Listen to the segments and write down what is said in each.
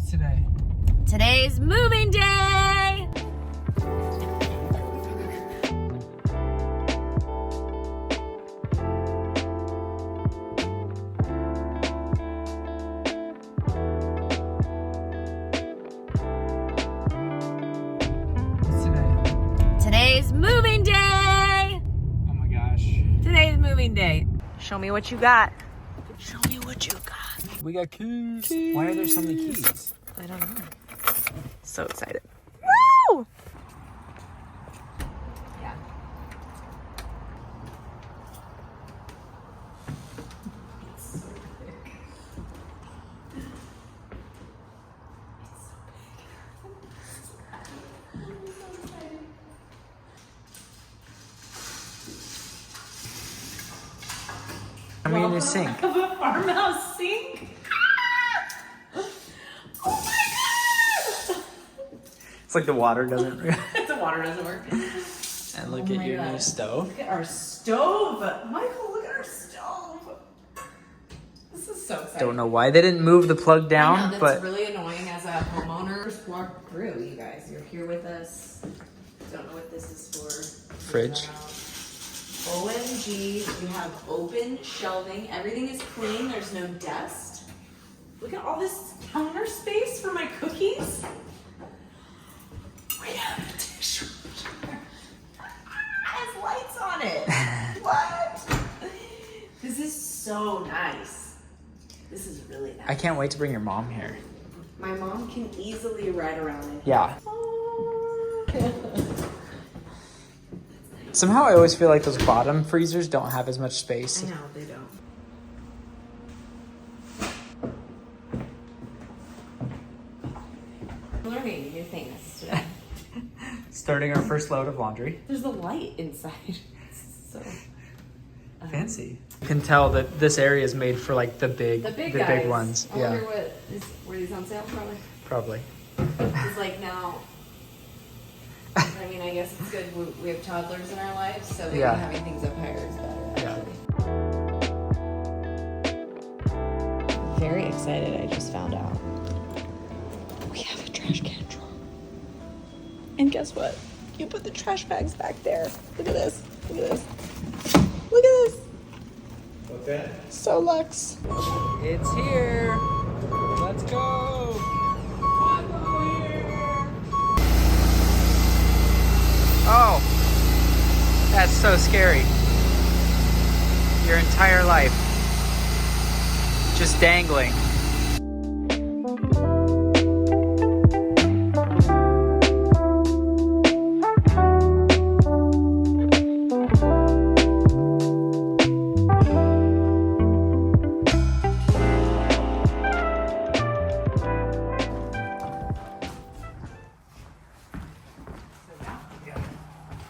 What's today? Today's moving day! What's today? Today's moving day! Oh my gosh. Today's moving day. Show me what you got. Show me what you got. We got keys. Why are there so many keys? I don't know. So excited. Woo! Yeah. I mean, the sink. Of a farmhouse sink? Oh my god! It's like the water doesn't. The water doesn't work. And look at your new stove. Look at our stove. Michael, look at our stove. This is so exciting. Don't know why they didn't move the plug I down, know, that's but really annoying as a homeowner. Just walk through, you guys. You're here with us. Don't know what this is for. Fridge. OMG, you have open shelving. Everything is clean. There's no dust. Look at all this counter space for my cookies. We have a dishwasher. It has lights on it. What? This is so nice. This is really nice. I can't wait to bring your mom here. My mom can easily ride around it. Yeah. Somehow I always feel like those bottom freezers don't have as much space. I know, they don't. I'm learning new things today. Starting our first load of laundry. There's a light inside. So Fancy. You can tell that this area is made for like the big guys. ones. I Yeah, wonder were these on sale? Probably. probably. It's like now. I mean, I guess it's good. We have toddlers in our lives, so maybe Yeah. having things up higher is better. Yeah. Actually. Very excited. I just found out we have a trash can drawer. And guess what? You put the trash bags back there. Look at this. Look at this. Look at this. What's that? So luxe. It's here. Let's go. Oh, that's so scary. Your entire life just dangling.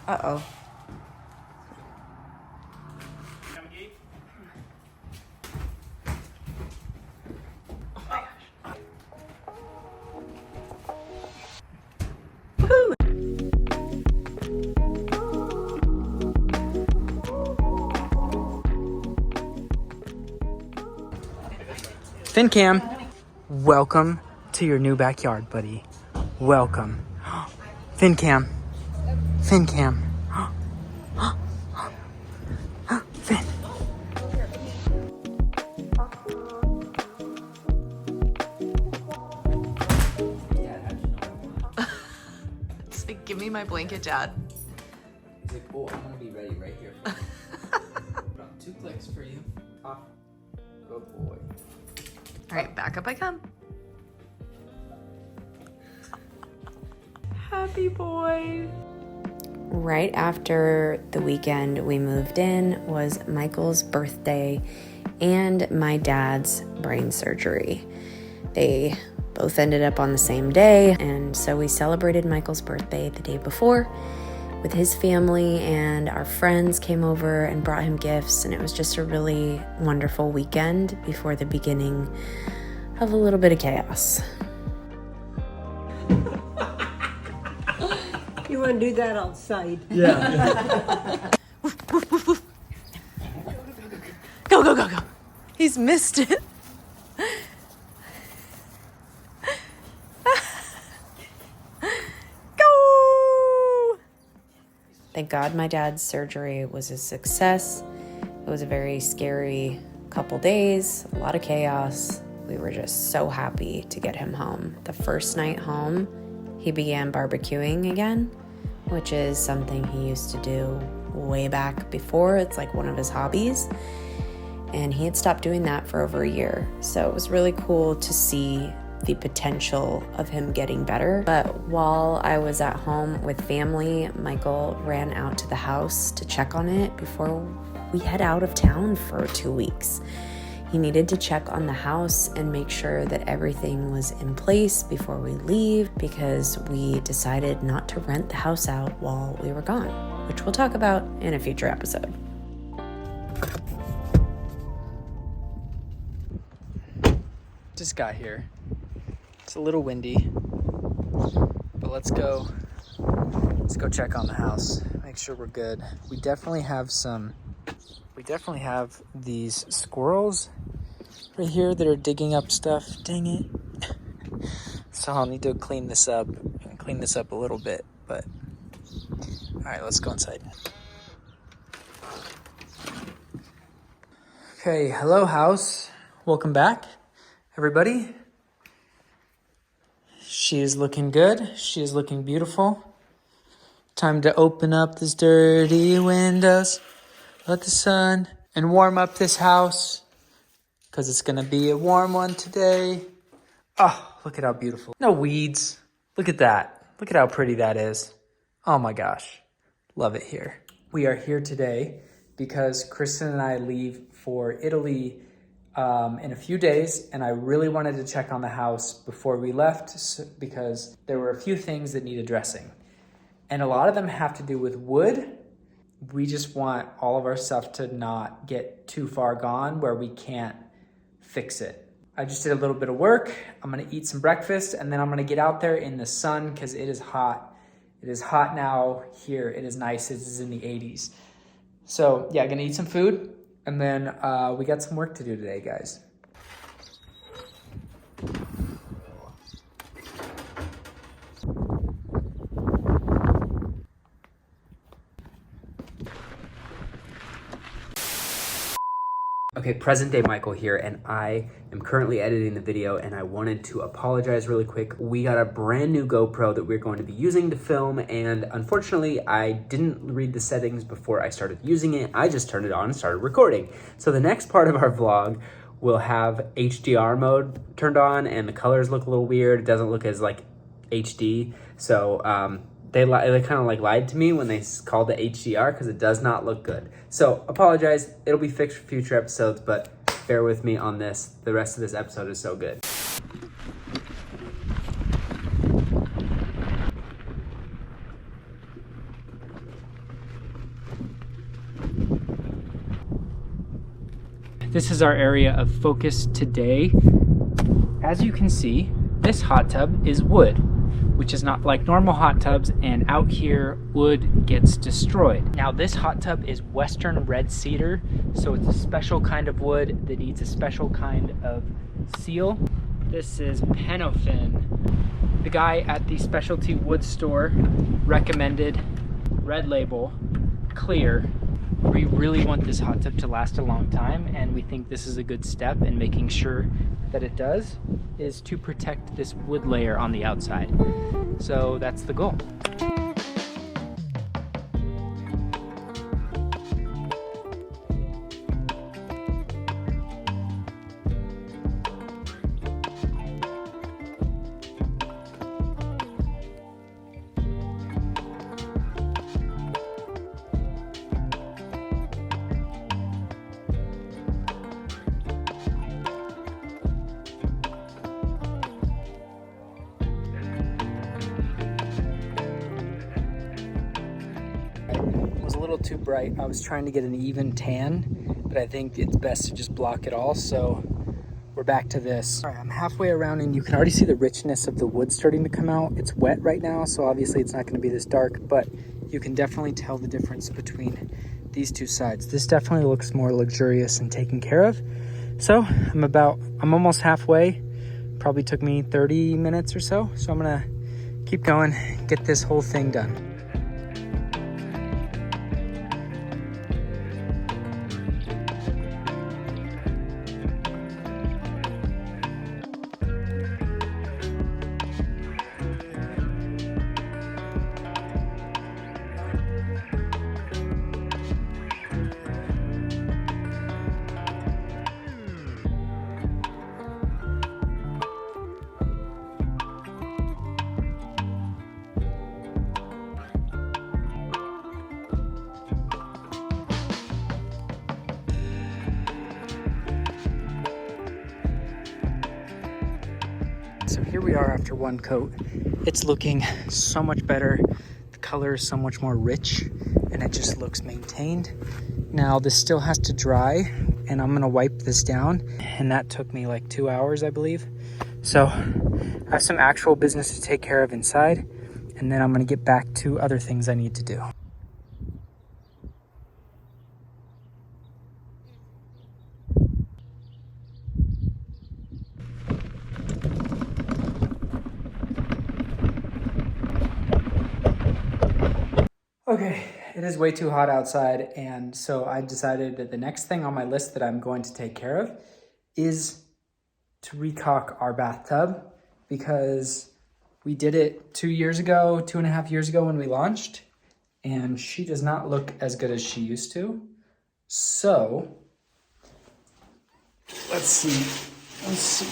Uh-oh. FinCam, welcome to your new backyard, buddy. Welcome. FinCam. FinCam. Fin. It's like, give me my blanket, Dad. He's like, oh, I'm gonna be ready right here. For you. 2 clicks for you. Off. Good boy. All right, back up I come. Happy boy. Right after the weekend we moved in was Michael's birthday and my dad's brain surgery. They both ended up on the same day, and so we celebrated Michael's birthday the day before with his family, and our friends came over and brought him gifts, and it was just a really wonderful weekend before the beginning of a little bit of chaos. You want to do that outside? Yeah. Go, go, go, go. He's missed it. Thank God my dad's surgery was a success. It was a very scary couple days, a lot of chaos. We were just so happy to get him home. The first night home, he began barbecuing again, which is something he used to do way back before. It's like one of his hobbies. And he had stopped doing that for over a year. So it was really cool to see the potential of him getting better. But while I was at home with family, Michael ran out to the house to check on it before we head out of town for 2 weeks. He needed to check on the house and make sure that everything was in place before we leave, because we decided not to rent the house out while we were gone, which we'll talk about in a future episode. Just got here. It's a little windy, but let's go check on the house, make sure we're good. We definitely have these squirrels right here that are digging up stuff. Dang it. So I'll need to clean this up a little bit, but all right, let's go inside. Okay, hello house. Welcome back, everybody. She is looking good. She is looking beautiful. Time to open up these dirty windows, let the sun, and warm up this house, because it's going to be a warm one today. Oh, look at how beautiful. No weeds. Look at that. Look at how pretty that is. Oh my gosh. Love it here. We are here today because Kristen and I leave for Italy in a few days, and I really wanted to check on the house before we left because there were a few things that need addressing. And a lot of them have to do with wood. We just want all of our stuff to not get too far gone where we can't fix it. I just did a little bit of work. I'm gonna eat some breakfast, and then I'm gonna get out there in the sun because it is hot. It is hot now here. It is nice. It is in the 80s. So yeah, gonna eat some food, and then we got some work to do today, guys. Okay, present day Michael here, and I am currently editing the video, and I wanted to apologize really quick. We got a brand new GoPro that we're going to be using to film, and unfortunately I didn't read the settings before I started using it. I just turned it on and started recording. So the next part of our vlog will have HDR mode turned on, and the colors look a little weird. It doesn't look as like HD. So they kind of like lied to me when they called it HDR, because it does not look good. So apologize, it'll be fixed for future episodes, but bear with me on this. The rest of this episode is so good. This is our area of focus today. As you can see, this hot tub is wood, which is not like normal hot tubs, and out here wood gets destroyed. Now this hot tub is Western red cedar, so it's a special kind of wood that needs a special kind of seal. This is Penofin. The guy at the specialty wood store recommended Red Label Clear. We really want this hot tub to last a long time, and we think this is a good step in making sure that it does, is to protect this wood layer on the outside. So that's the goal. Too bright. I was trying to get an even tan, but I think it's best to just block it all, so we're back to this. All right, I'm halfway around, and you can already see the richness of the wood starting to come out. It's wet right now, so obviously it's not going to be this dark, but you can definitely tell the difference between these two sides. This definitely looks more luxurious and taken care of. So I'm almost halfway. Probably took me 30 minutes or so, so I'm gonna keep going, get this whole thing done. So here we are after one coat. It's looking so much better. The color is so much more rich and it just looks maintained. Now this still has to dry and I'm gonna wipe this down, and that took me like 2 hours, I believe. So I have some actual business to take care of inside, and then I'm gonna get back to other things I need to do. Okay, it is way too hot outside, and so I decided that the next thing on my list that I'm going to take care of is to recaulk our bathtub, because we did it 2.5 years ago when we launched, and she does not look as good as she used to. So let's see. As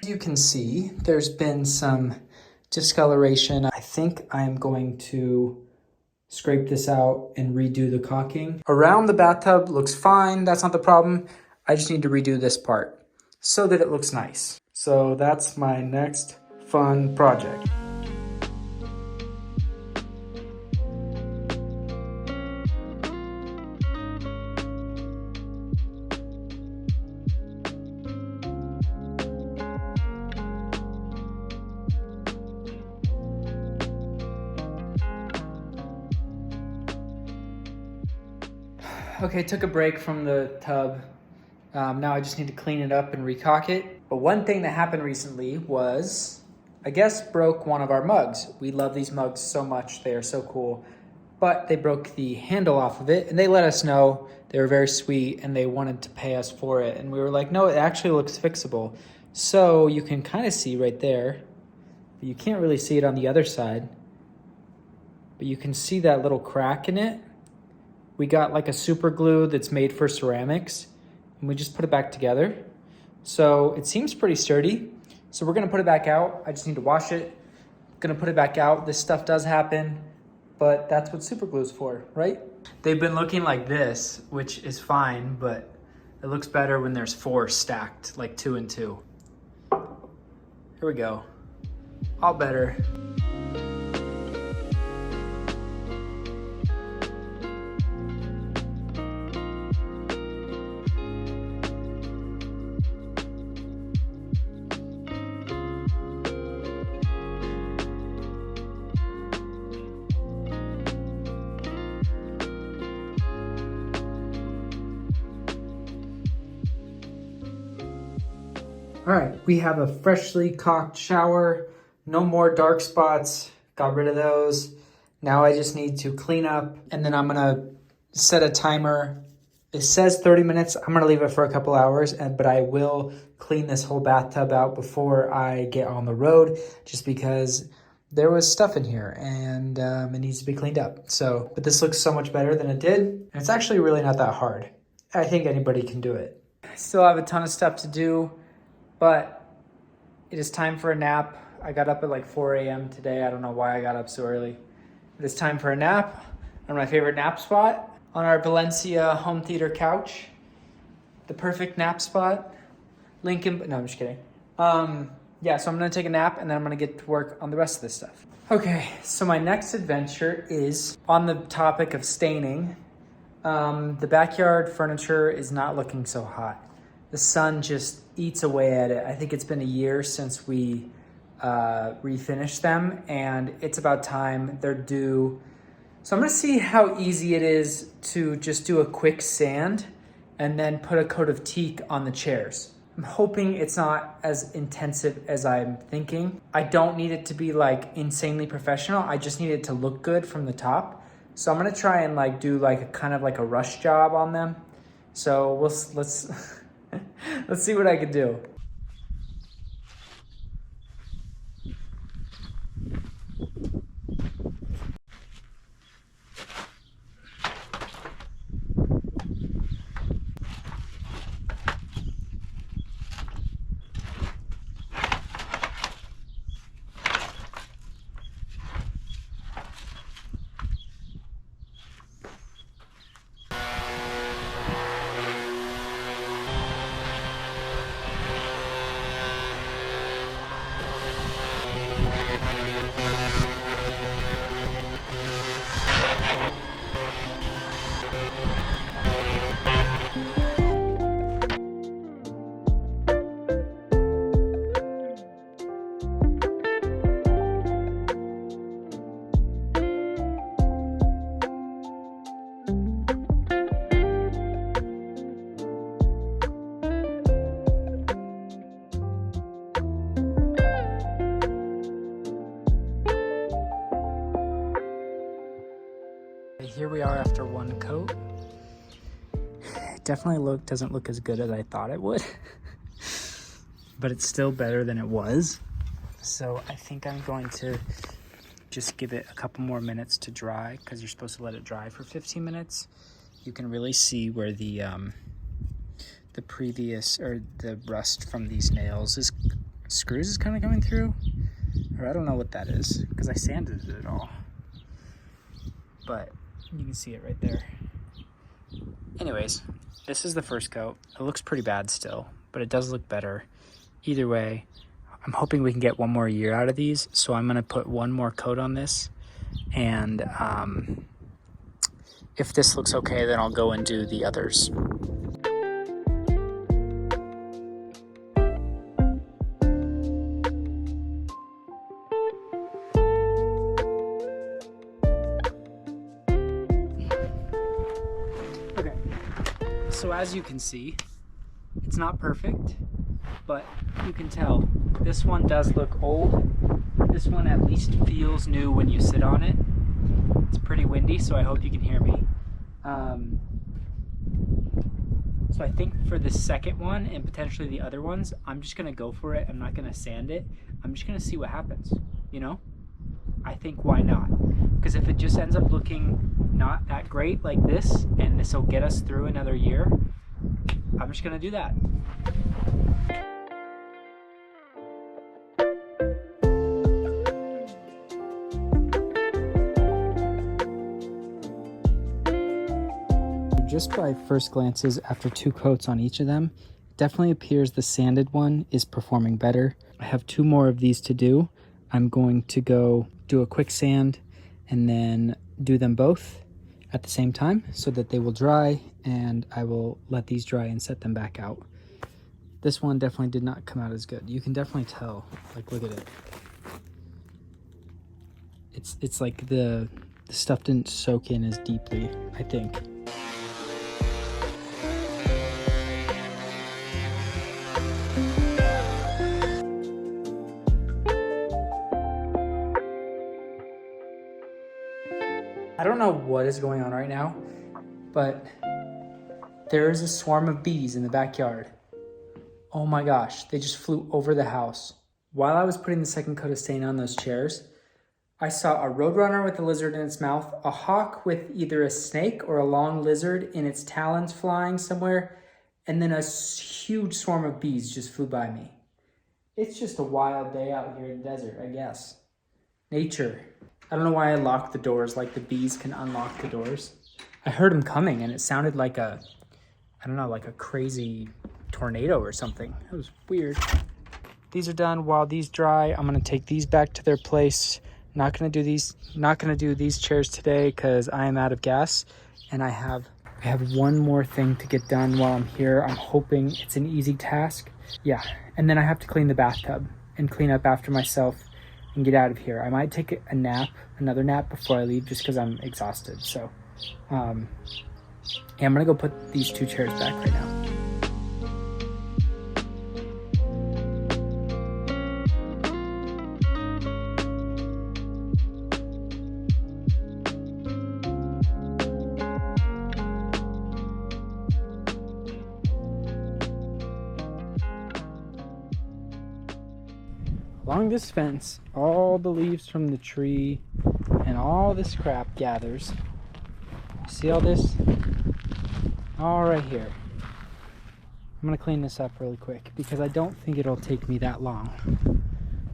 you can see, there's been some discoloration. I think I'm going to scrape this out and redo the caulking. Around the bathtub looks fine, that's not the problem. I just need to redo this part so that it looks nice. So that's my next fun project. Okay, took a break from the tub. Now I just need to clean it up and recaulk it. But one thing that happened recently was, I guess, broke one of our mugs. We love these mugs so much. They are so cool. But they broke the handle off of it, and they let us know. They were very sweet, and they wanted to pay us for it. And we were like, no, it actually looks fixable. So you can kind of see right there. But you can't really see it on the other side. But you can see that little crack in it. We got like a super glue that's made for ceramics, and we just put it back together. So it seems pretty sturdy. So we're gonna put it back out. I just need to wash it. Gonna put it back out. This stuff does happen, but that's what super glue is for, right? They've been looking like this, which is fine, but it looks better when there's 4 stacked, like 2 and 2. Here we go. All better. All right, we have a freshly caulked shower, no more dark spots, got rid of those. Now I just need to clean up, and then I'm gonna set a timer. It says 30 minutes, I'm gonna leave it for a couple hours, but I will clean this whole bathtub out before I get on the road, just because there was stuff in here and it needs to be cleaned up. So, but this looks so much better than it did, and it's actually really not that hard. I think anybody can do it. I still have a ton of stuff to do, but it is time for a nap. I got up at like 4 a.m. today. I don't know why I got up so early. It is time for a nap on my favorite nap spot, on our Valencia home theater couch. The perfect nap spot. Lincoln, no, I'm just kidding. Yeah, so I'm gonna take a nap and then I'm gonna get to work on the rest of this stuff. Okay, so my next adventure is on the topic of staining. The backyard furniture is not looking so hot. The sun just eats away at it. I think it's been a year since we refinished them, and it's about time. They're due. So I'm gonna see how easy it is to just do a quick sand and then put a coat of teak on the chairs. I'm hoping it's not as intensive as I'm thinking. I don't need it to be like insanely professional. I just need it to look good from the top. So I'm gonna try and like do like a kind of like a rush job on them. So let's let's see what I can do. we are after one coat. It definitely doesn't look as good as I thought it would, but it's still better than it was. So I think I'm going to just give it a couple more minutes to dry, because you're supposed to let it dry for 15 minutes. You can really see where the previous, or the rust from these screws is kind of coming through. Or I don't know what that is, because I sanded it all. But you can see it right there. Anyways, this is the first coat. It looks pretty bad still, but it does look better. Either way, I'm hoping we can get one more year out of these, so I'm going to put one more coat on this, and if this looks okay, then I'll go and do the others. Okay, so as you can see, it's not perfect, but you can tell this one does look old. This one at least feels new when you sit on it. It's pretty windy, so I hope you can hear me. So I think for the second one and potentially the other ones, I'm just gonna go for it. I'm not gonna sand it. I'm just gonna see what happens, you know? I think why not? Because if it just ends up looking not that great like this, and this will get us through another year, I'm just gonna do that. Just by first glances, after 2 coats on each of them, it definitely appears the sanded one is performing better. I have 2 more of these to do. I'm going to go do a quick sand and then do them both at the same time so that they will dry, and I will let these dry and set them back out. This one definitely did not come out as good. You can definitely tell, like, look at it. It's like the stuff didn't soak in as deeply, I think. I don't know what is going on right now, but there is a swarm of bees in the backyard. Oh my gosh, they just flew over the house. While I was putting the second coat of stain on those chairs, I saw a roadrunner with a lizard in its mouth, a hawk with either a snake or a long lizard in its talons flying somewhere, and then a huge swarm of bees just flew by me. It's just a wild day out here in the desert, I guess. Nature. I don't know why I locked the doors, like the bees can unlock the doors. I heard them coming and it sounded like I don't know, like a crazy tornado or something. It was weird. These are done. While these dry, I'm gonna take these back to their place. Not gonna do these chairs today because I am out of gas, and I have one more thing to get done while I'm here. I'm hoping it's an easy task. Yeah, and then I have to clean the bathtub and clean up after myself and get out of here. I might take another nap before I leave, just because I'm exhausted. So, yeah, I'm gonna go put these 2 chairs back right now. Along this fence, all the leaves from the tree and all this crap gathers. See all this? All right here. I'm gonna clean this up really quick because I don't think it'll take me that long,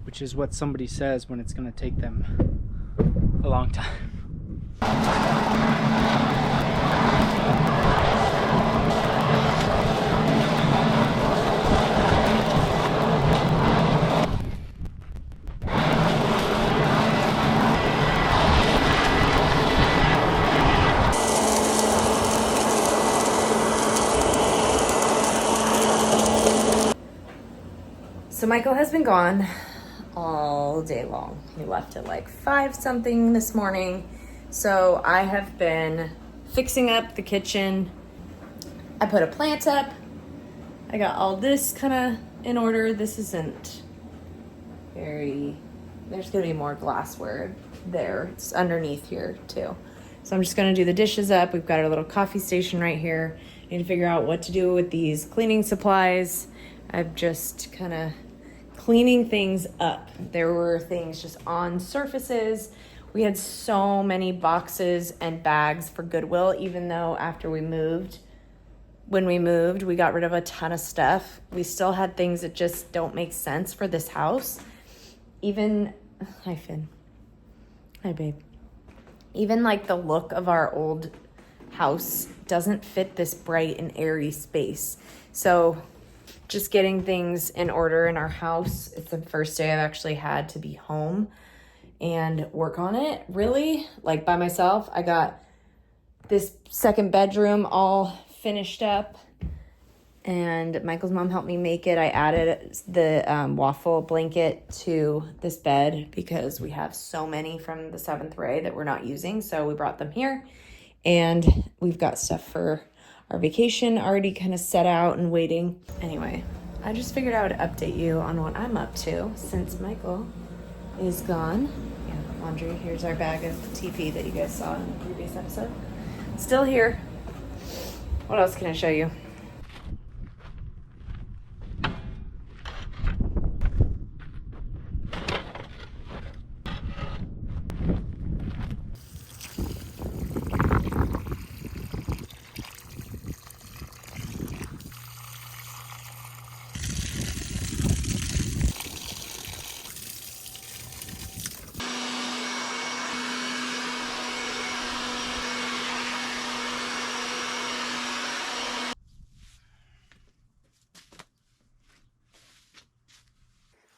which is what somebody says when it's gonna take them a long time. So Michael has been gone all day long. He left at like 5 something this morning. So I have been fixing up the kitchen. I put a plant up. I got all this kind of in order. This isn't very, there's gonna be more glassware there. It's underneath here too. So I'm just gonna do the dishes up. We've got our little coffee station right here. Need to figure out what to do with these cleaning supplies. I'm just kind of cleaning things up. There were things just on surfaces. We had so many boxes and bags for Goodwill, even though when we moved, we got rid of a ton of stuff. We still had things that just don't make sense for this house. Hi Finn. Hi babe. Even like the look of our old house doesn't fit this bright and airy space. So just getting things in order in our house. It's the first day I've actually had to be home and work on it, really, like by myself. I got this second bedroom all finished up, and Michael's mom helped me make it. I added the waffle blanket to this bed because we have so many from the 7th ray that we're not using, so we brought them here. And we've got stuff for our vacation already kind of set out and waiting. Anyway, I just figured I would update you on what I'm up to since Michael is gone. Yeah, laundry. Here's our bag of TP that you guys saw in the previous episode. Still here. What else can I show you?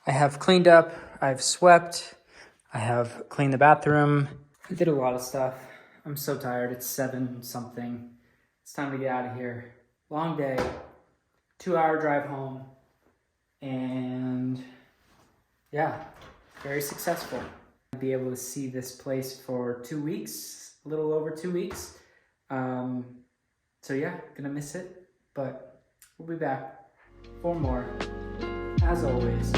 I have cleaned up, I've swept, I have cleaned the bathroom. I did a lot of stuff. I'm so tired. It's 7 something. It's time to get out of here. Long day, 2-hour drive home, and yeah, very successful. I'll be able to see this place for 2 weeks, a little over 2 weeks. So yeah, gonna miss it, but we'll be back for more, as always.